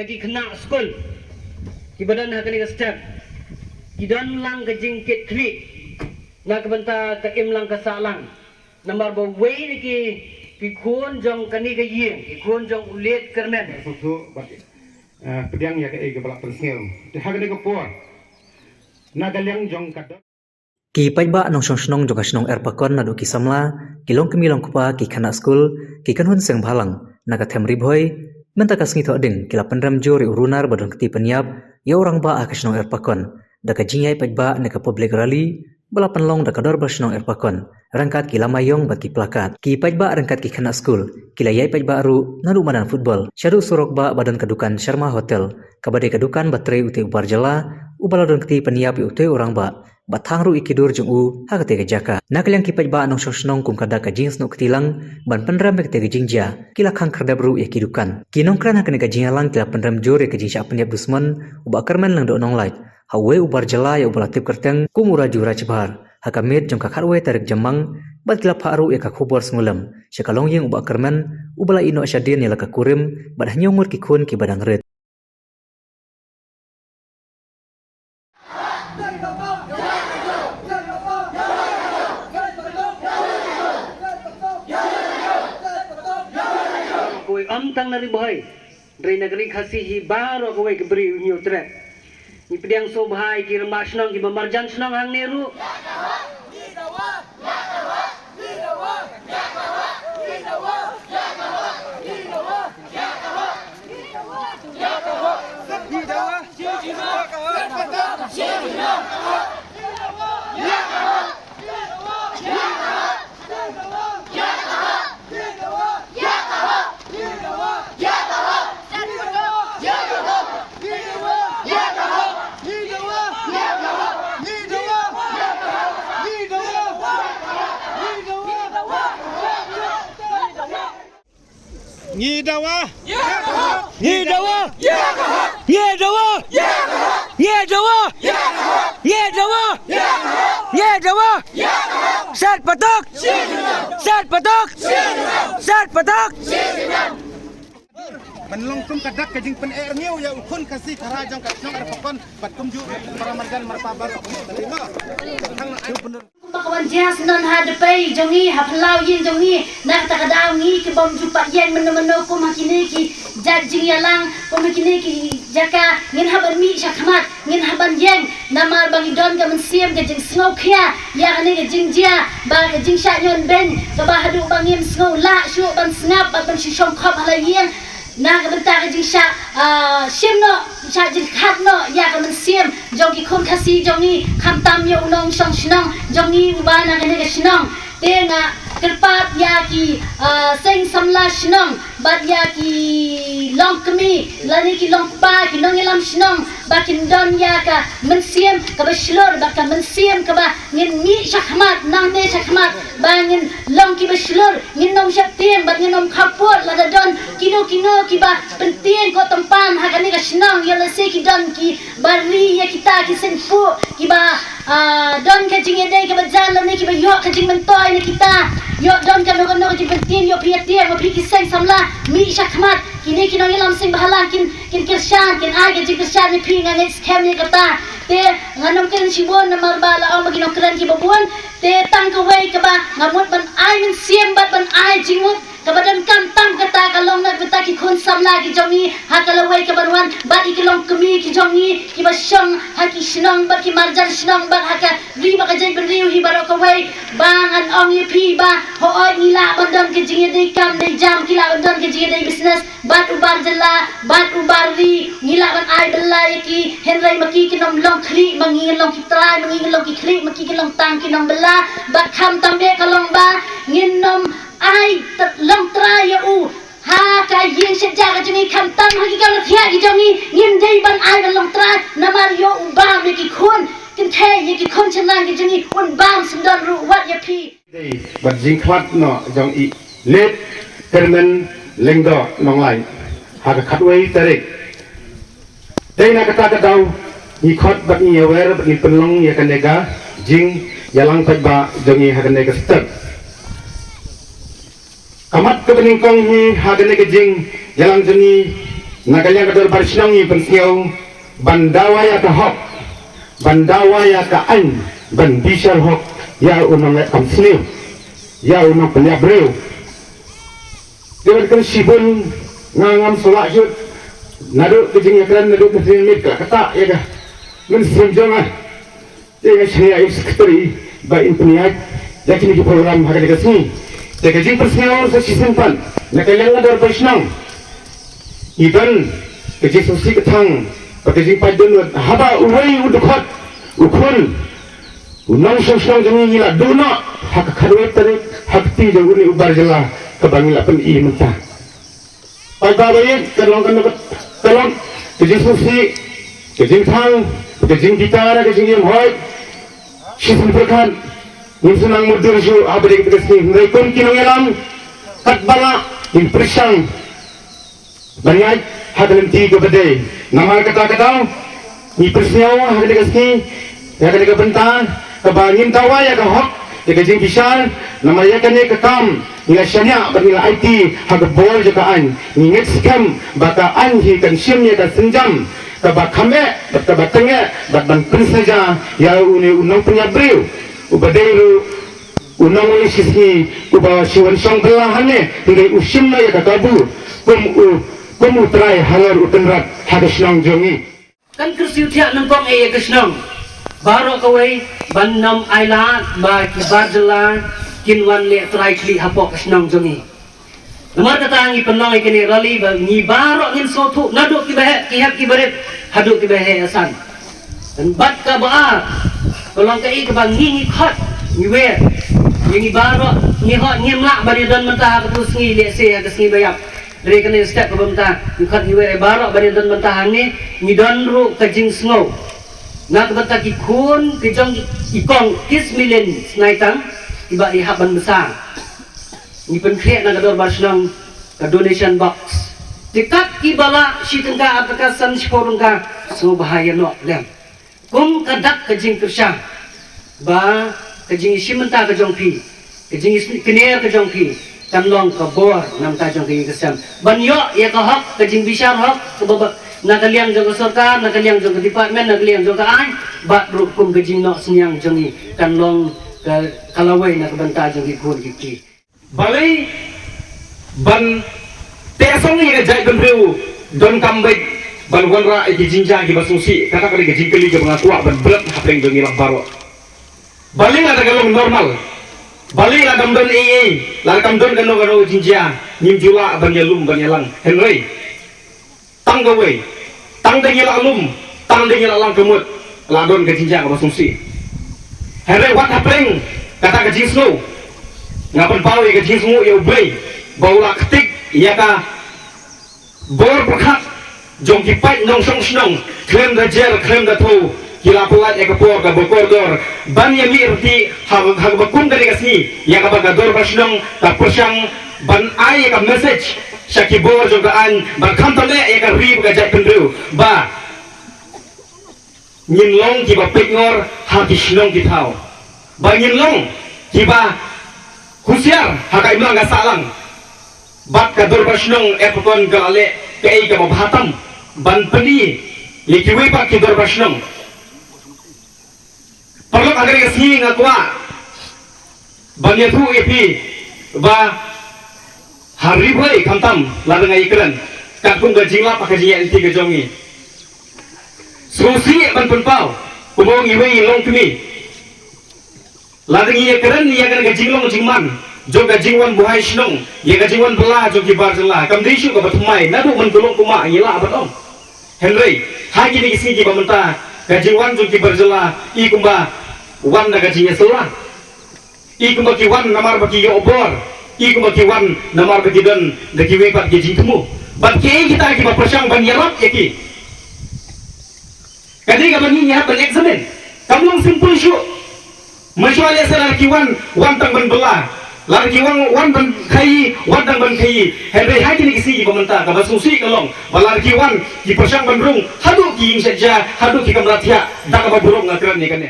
ki kena school ki badan hakani ka step ki don lang ka jingkit kli na ka banta ka im lang ka salang number bo way ni ki khun jong kani ka yeng ki khun jong ulet kermen susu bat pedang ya ke balak pensel te hakani ka por na galyang jong kadok ki paiba nong snong joga snong erpakon na do ki samla ki long kemi long kupa ki khana school ki kanhun seng bhalang naga themri bhoi menta kasngi tho ding kila pandram jori urunar badon kti penyap ya orang ba akasnong erpakon daga jingai paiba neka public rally bala panlong daga dor basnong erpakon rangkat ki lamayong bat ki plakat ki paiba rangkat ki khana school kila yai paiba ru naru madan football syadu surok ba badan kedukan Sharma Hotel kabade kedukan batre ute ubar jala ubala don kti penyap ute orang ba bathang ru ikidur jung u hagate ke jaka nakliang kipaj ba nong sosnong kum kada ka jings no ktilang ban pandram ke te jingja kila khang khardab ru ikidukan kinong kran hakane ka jingalang kila pandram jore ke jingsha penyap dusman uba karmen lang do nong light hawe ubar jala ya ubala tip kerteng kumura jura jbar hakamit jong ka kharwe tarik jamang bat kila pharu e ka khubor smulam sekalong yeng uba karmen ubala ino asyadin ya ka kurim bad hanyongur ki khun ki badang red tang nari boy dari negeri khasi hi baro ko ke beri new trek ni pedang so bhai ki rembas nong ki bamarjan snong hang neru Ngidawa Ngidawa Ngidawa Ngidawa Ngidawa Ngidawa Sat patok Sat patok Sat patok Manlong kum kadak ke jing pen air ngiu ya ukun kasih karajang kat snong erpakon bat kum ju paramargan marpabar kum terima hang ayo bener Bakawan jas non hadapai jongi haflau yin jongi nak takadau ngi ke bom jupat yen meno-meno ko makine ki jajing yalang ko makine ki jaka ngin haban mi syakmat ngin haban yen namar bangi don ka mensiam ke jing snow khia ya ane ke jing jia ba ke jing sha yon ben ka ba hadu bangim snow la shu ban snap ban shishom khop hala yen na ka benta ka jing sha sim no sha jing khat no ya ka mensiam jongi khon khasi jongi kham tam yo unong song shnong jongi ubana ka ne ka shnong te na kerpat ya ki seng samla shnong bat ya ki long kemi lani ki long pa ki nong elam shnong bakin don ya ka mensiam ka ba shlor ba ka mensiam ka ba ngin mi shakmat nang ne shakmat ba ngin long ki ba shlor ngin nom shak tiem bat ngin nom khapot la da don kino ki ba pentien ko tampam ha ka ne ka shnong ya la se ki don ki bari ya kita ki sen pu ki ba don ka jing ede ka ba jalan ne ki ba yo ka jing mentoy ne kita yo don ka no ka jing pentien yo pia tie mo ki sen samla mi shakmat kini kinong ilam sing bahala kin kirshan kin ai ke jing kirshan ni pinga next cam ni kata te nganom ken sibon na marbala ang maginong kran ki babuan te tang ka way ka ba ngamot ban ai min siem bat ban ai jingmut kabadan kam tam kata kalong na beta ki khun samla ki jongi hakalawai kabarwan bat ikilong kemi ki jongi ki basyong haki shnong bat ki marjan shnong bat haka riba ka jai beriu hi barok kawai bangan ong ye pi ba ho oi nila bandon ke jinge dei kam dei jam kila bandon ke jinge dei business bat ubar jala bat ubar ri nila ban ai bella ye ki henrai maki ki nom long khli mangi long ki trai mangi long ki khli maki ki long tang ki nom bella bat kham tambe kalong ba ngin nom ai long trai ya u ha ka yin se jaga jingi kham tam hagi ka thia ki jongi ngin dei ban ai ban long trai namar yo u ba me ki khun kin the ye ki khun chanang ki jingi un bam sindon ru wat ya pi dei bat jing khat no jong i let termen lengdo nong lai ha ka khatwei tarik dei na kata ka dau ni khot bat ni yawer bat ni penlong ya kanega jing yalang pat ba jongi ha kanega step kamat ke beningkong hi ha kanega jing yalang jongi Nakaliang kador barisnong pensiau bandawaya ka hok bandawaya ka an ban bisal hok ya unang kamsniu ya unang penyabreu dengan sibun ngangam solak jut nadu kejing yakran nadu kejing mit kata ya dah men semjongan ya saya sekretari ba impniat yakin di program hari kesini kejing persiawan sa sisimpan nakaliang kador barisnong iban kejing susi ketang kejing padun haba uwai udukot ukun unang sosong jeng ngila duna hak kadwet tadi hak ti jeng uni ubar jela kebangila pen i mentah pagbabayit kalong kalong kejing susi kejing tang kejing gitar kejing yem hoy sisin berkan nim sunang mudur ju abadi kejing mereka kinong elam kat bala impresang banyak hadalim tiga bedai nama kata-kata ni persiawa hadalim kasih hadalim bentang kebangin tawa ya kahok kejing bisal nama ya kene kekam nila syanya bernila IT hak bol jakaan ni nget scam bakaan hi kan syamnya kan senjam kabakame batabatenge batban pensaja ya uni unang penyabreu ubadairu unang uli sisi ubawa siwan song belahane hingga usimna ya kakabu kumutrai halar utenrat hadisnong jongi kan kersiu tiak nengkong kesnong baru kawai banam ailat ba kibar jela kinwan le trai kli hapok kesnong jongi nomor kata ngi penong ikini rali ba ngi baro ngin sotu naduk kibahe kihak kibaret haduk kibahe asan dan bat ka ba kolong kai ke bang ngi khot ngi we ngi baro ngi hot ngi mak bari dan mentah ka tu ngi le se ka ngi bayap dari kena step ke bentah yukat iwe barok bari dan bentah ni ngidon ru kajing snow nak bentah kikun kejong ikong kis million snaitang tiba ihaban besar ni penkrek nak kador barsnong ka donation box tikat kibala si tengka apakasan sporungka so bahaya no lem kum kadak kajing kersang ba kajing isi mentah kajong pi kajing kene kajong pi kanlong kabor nam tajong kini kesam banyo ya kahak kajing bisar hak kebaba nakaliang jong serta nakaliang jong department nakaliang jong kaan bat rukum kajing nok senyang jongi kanlong kalawai nak benta jong ikun kiki balai ban tesong ni jai benreu don kambek ban wanra iki jinja ki basusi kata kali kajing keli ke mengakuak ban berat hapleng jong ilang baro balai ada galong normal balik lah kamdon lah kamdon kano jinjia nim jula banyalum banyalang henry tang gawe tang dengil alum tang dengil alang kemut ladon ke jinjia ke basungsi henry what happening kata ke jinsnu ngapan pau ke jinsmu ya ubay baula ketik ya ka bor berkat jong kipai nong song snong klem da jer klem da tu kila pulat ekapor ka bokordor ban yamir ti hag bakun dari kasni ya ka bagador basnong ta persang ban ai ka message syakibor jogaan ban kantale ya ka rib ka jat pendru ba nyinlong ki ba pekngor hakisnong ki thau ba nyinlong ki ba husiar haka imlang ka salang bat ka dor basnong epokon galale kai ka bahatam ban peni likiwi pa ki dor basnong perlu agar kesini ngakwa banyak tu epi ba hari boleh kantam lalu ngai keren kakung gajing lah pakai jingan inti gajongi susi ban penpau kumong iwe long kini lalu ngai keren ia kena gajing long jingman jo gajing wan buhai snong ia gajing wan belah jo kibar jelah kamdishu ka batumai nadu menggulung kuma ngila batong Henry hagi ni kisini kiba mentah gajing wan jo kibar jelah i kumba wan na gajinya selah iku bagi wan namar bagi obor iku bagi wan namar bagi dan bagi wepat gajing temu bagi kita lagi persang ban yarap yaki kadang kapan ni ban examen kamu simple show masyaallah salah kiwan wan tang ban belah lagi wan ban kai wan tang ban kai henry haji ni kisi pemerintah ka basusi kalong lagi wan di persang ban rung hadu ki saja hadu ki kamratia dak ba burung ngakran ni kane